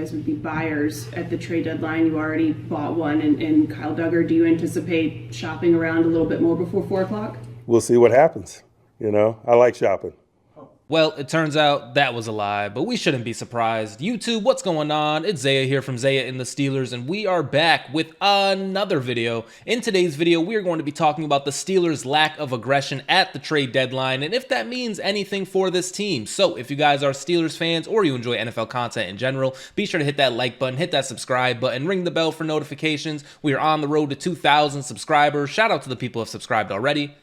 guys would be buyers at the trade deadline. You already bought one in Kyle Duggar. Do you anticipate shopping around a little bit more before 4 o'clock? We'll see what happens. You know, I like shopping. Well, it turns out that was a lie, but we shouldn't be surprised. YouTube, what's going on? It's Zaya here from Zaya&TheSteelers, and we are back with another video. In today's video, we are going to be talking about the Steelers' lack of aggression at the trade deadline, and if that means anything for this team. So, if you guys are Steelers fans or you enjoy NFL content in general, be sure to hit that like button, hit that subscribe button, ring the bell for notifications. We are on the road to 2,000 subscribers. Shout out to the people who have subscribed already.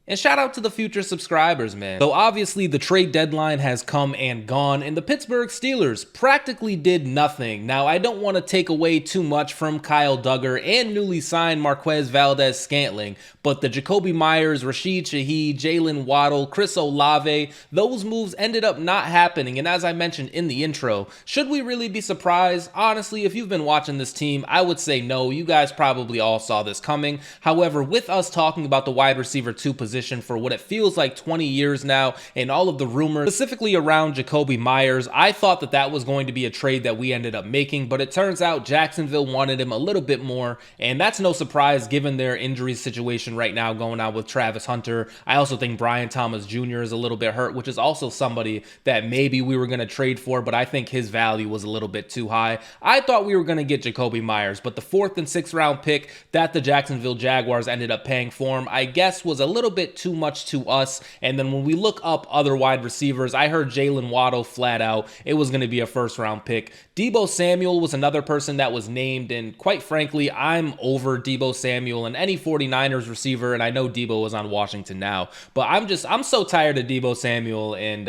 And shout out to the future subscribers, man. So obviously the trade deadline has come and gone, and the Pittsburgh Steelers practically did nothing. Now, I don't want to take away too much from Kyle Duggar and newly signed Marquez Valdes-Scantling, but the Jakobi Meyers, Rashid Shaheed, Jalen Waddle, Chris Olave, those moves ended up not happening. And as I mentioned in the intro, should we really be surprised? Honestly, if you've been watching this team, I would say no. You guys probably all saw this coming. However, with us talking about the wide receiver 2 position for what it feels like 20 years now, and all of the rumors specifically around Jakobi Meyers, I thought that that was going to be a trade that we ended up making, but it turns out Jacksonville wanted him a little bit more, and that's no surprise given their injury situation right now going on with Travis Hunter. I also think Brian Thomas Jr. is a little bit hurt, which is also somebody that maybe we were going to trade for, but I think his value was a little bit too high. I thought we were going to get Jakobi Meyers, but the 4th and 6th round pick that the Jacksonville Jaguars ended up paying for him, I guess was a little bit too much to us. And then when we look up other wide receivers, I heard Jalen Waddle flat out it was going to be a 1st round pick. Deebo Samuel was another person that was named, and quite frankly, I'm over Deebo Samuel and any 49ers receiver, and I know Deebo is on Washington now, but I'm so tired of Deebo Samuel and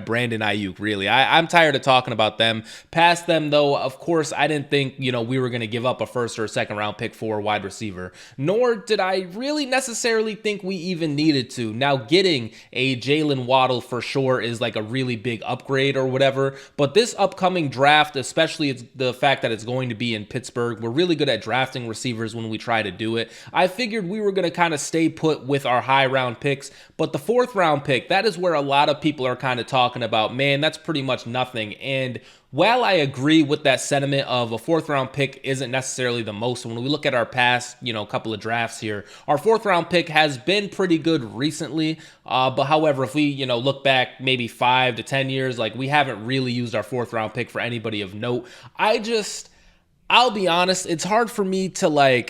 Brandon Ayuk, really. I'm tired of talking about them. Past them, though, of course, I didn't think, we were going to give up a 1st or a 2nd round pick for a wide receiver, nor did I really necessarily think we even needed to. Now, getting a Jalen Waddle for sure is like a really big upgrade or whatever, but this upcoming draft, especially it's the fact that it's going to be in Pittsburgh, we're really good at drafting receivers when we try to do it. I figured we were going to kind of stay put with our high round picks, but the 4th round pick, that is where a lot of people are kind of talking about, man, that's pretty much nothing. And while I agree with that sentiment of a 4th round pick isn't necessarily the most, when we look at our past, couple of drafts here, our 4th round pick has been pretty good recently. But however, if we, look back maybe 5 to 10 years, like we haven't really used our 4th round pick for anybody of note. I'll be honest, it's hard for me to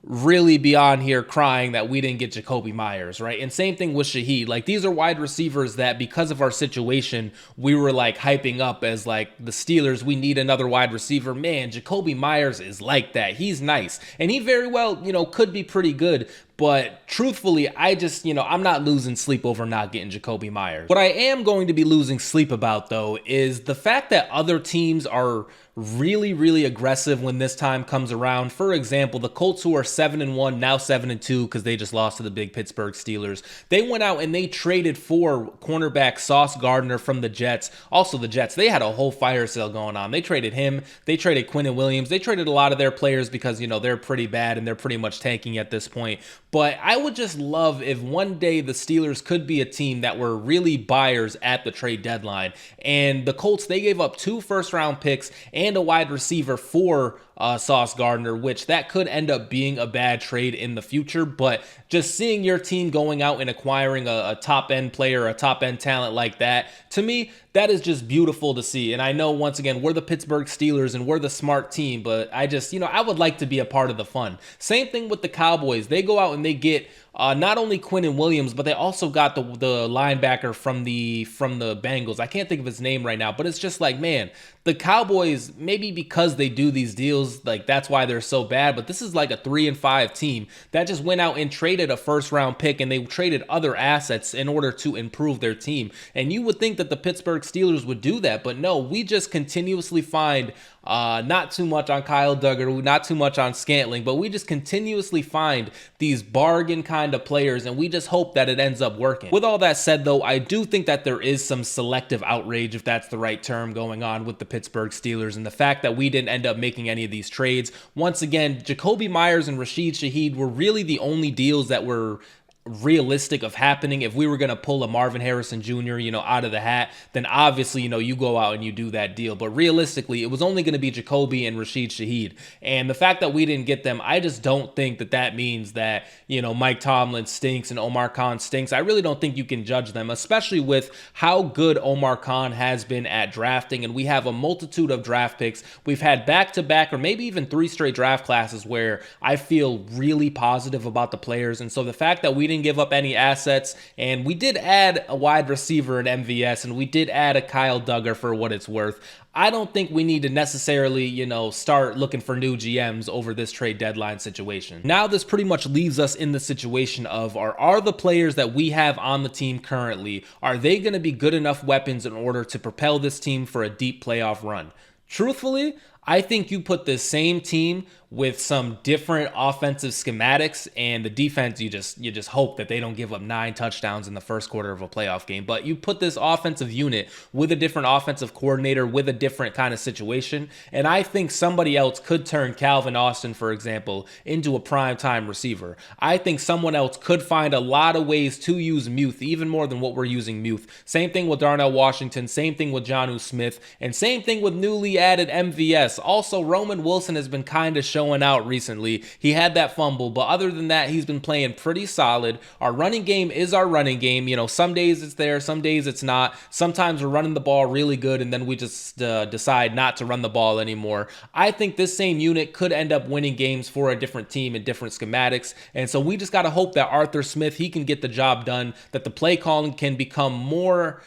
really be on here crying that we didn't get Jakobi Meyers, right? And same thing with Shaheed. Like, these are wide receivers that because of our situation, we were hyping up as the Steelers, we need another wide receiver. Man, Jakobi Meyers is like that. He's nice. And he very well, could be pretty good. But truthfully, I'm not losing sleep over not getting Jakobi Meyers. What I am going to be losing sleep about, though, is the fact that other teams are really, really aggressive when this time comes around. For example, the Colts, who are 7-1, now 7-2 because they just lost to the big Pittsburgh Steelers. They went out and they traded for cornerback Sauce Gardner from the Jets. Also, the Jets, they had a whole fire sale going on. They traded him. They traded Quinnen Williams. They traded a lot of their players because, they're pretty bad and they're pretty much tanking at this point. But I would just love if one day the Steelers could be a team that were really buyers at the trade deadline. And the Colts, they gave up 2 first-round picks and a wide receiver for Sauce Gardner, which that could end up being a bad trade in the future. But just seeing your team going out and acquiring a top-end player, a top-end talent like that, to me, that is just beautiful to see. And I know, once again, we're the Pittsburgh Steelers and we're the smart team, but I just, I would like to be a part of the fun. Same thing with the Cowboys. They go out and they get not only Quinnen Williams, but they also got the linebacker from the Bengals. I can't think of his name right now, but it's just man, the Cowboys, maybe because they do these deals, that's why they're so bad, but this is a 3-5 team that just went out and traded a 1st round pick, and they traded other assets in order to improve their team. And you would think that the Pittsburgh Steelers would do that, but no, we just continuously find not too much on Kyle Duggar, not too much on Scantling, but we just continuously find these bargain kind of players, and we just hope that it ends up working. With all that said, though, I do think that there is some selective outrage, if that's the right term, going on with the Pittsburgh Steelers, and the fact that we didn't end up making any of these trades. Once again, Jakobi Meyers and Rashid Shaheed were really the only deals that were realistic of happening. If we were going to pull a Marvin Harrison Jr., out of the hat, then obviously, you go out and you do that deal. But realistically, it was only going to be Jacoby and Rashid Shaheed. And the fact that we didn't get them, I just don't think that that means that, Mike Tomlin stinks and Omar Khan stinks. I really don't think you can judge them, especially with how good Omar Khan has been at drafting. And we have a multitude of draft picks. We've had back-to-back or maybe even 3 straight draft classes where I feel really positive about the players. And so the fact that we didn't give up any assets, and we did add a wide receiver in MVS, and we did add a Kyle Duggar for what it's worth, I don't think we need to necessarily, start looking for new GMs over this trade deadline situation. Now, this pretty much leaves us in the situation of are the players that we have on the team currently, are they going to be good enough weapons in order to propel this team for a deep playoff run? Truthfully, I think you put this same team with some different offensive schematics, and the defense, you just hope that they don't give up 9 touchdowns in the first quarter of a playoff game. But you put this offensive unit with a different offensive coordinator, with a different kind of situation, and I think somebody else could turn Calvin Austin, for example, into a primetime receiver. I think someone else could find a lot of ways to use Muth, even more than what we're using Muth. Same thing with Darnell Washington, same thing with Jonnu Smith, and same thing with newly added MVS. Also, Roman Wilson has been kind of showing out recently. He had that fumble, but other than that, he's been playing pretty solid. Our running game is our running game. Some days it's there, some days it's not. Sometimes we're running the ball really good, and then we just decide not to run the ball anymore. I think this same unit could end up winning games for a different team and different schematics, and so we just got to hope that Arthur Smith, he can get the job done, that the play calling can become more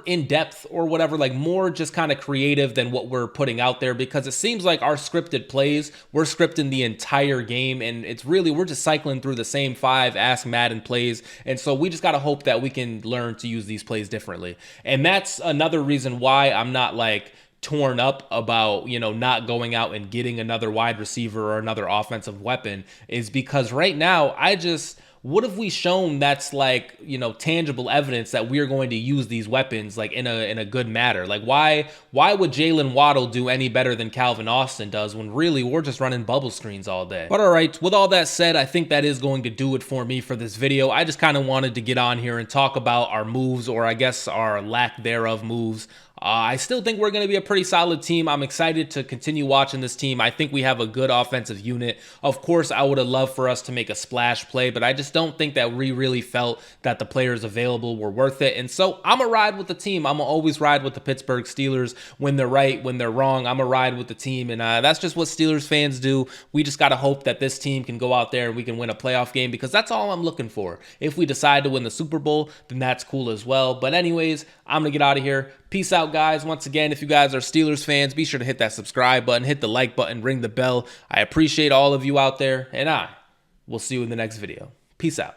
in-depth or whatever, like more just kind of creative than what we're putting out there, because it seems like our scripted plays, we're scripting the entire game, and it's really, we're just cycling through the same 5 Ask Madden plays, and so we just got to hope that we can learn to use these plays differently. And that's another reason why I'm not like torn up about, not going out and getting another wide receiver or another offensive weapon, is because right now, what have we shown that's like, tangible evidence that we're going to use these weapons like in a good manner? Like why would Jalen Waddle do any better than Calvin Austin does when really we're just running bubble screens all day? But all right, with all that said, I think that is going to do it for me for this video. I just kind of wanted to get on here and talk about our moves, or I guess our lack thereof moves. I still think we're going to be a pretty solid team. I'm excited to continue watching this team. I think we have a good offensive unit. Of course, I would have loved for us to make a splash play, but I just don't think that we really felt that the players available were worth it. And so I'm going to ride with the team. I'm going to always ride with the Pittsburgh Steelers. When they're right, when they're wrong, I'm going to ride with the team. And that's just what Steelers fans do. We just got to hope that this team can go out there and we can win a playoff game, because that's all I'm looking for. If we decide to win the Super Bowl, then that's cool as well. But anyways, I'm going to get out of here. Peace out, guys. Once again, if you guys are Steelers fans, be sure to hit that subscribe button, hit the like button, ring the bell. I appreciate all of you out there, and I will see you in the next video. Peace out.